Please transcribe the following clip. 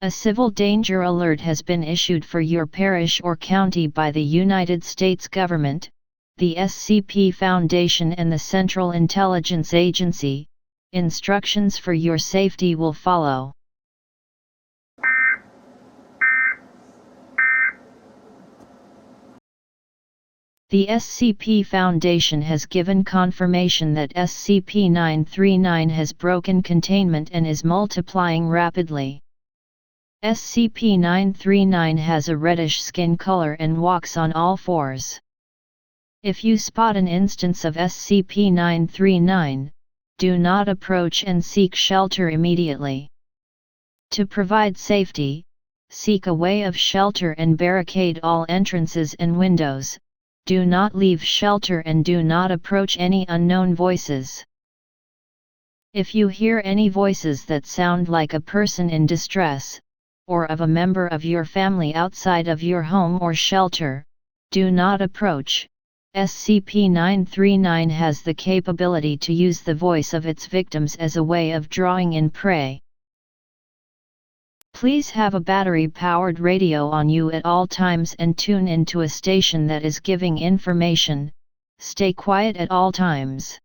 A civil danger alert has been issued for your parish or county by the United States government, the SCP Foundation and the Central Intelligence Agency. Instructions for your safety will follow. The SCP Foundation has given confirmation that SCP-939 has broken containment and is multiplying rapidly. SCP-939 has a reddish skin color and walks on all fours. If you spot an instance of SCP-939, do not approach and seek shelter immediately. To provide safety, seek a way of shelter and barricade all entrances and windows. Do not leave shelter and do not approach any unknown voices. If you hear any voices that sound like a person in distress, or of a member of your family outside of your home or shelter, do not approach. SCP-939 has the capability to use the voice of its victims as a way of drawing in prey. Please have a battery-powered radio on you at all times and tune into a station that is giving information. Stay quiet at all times.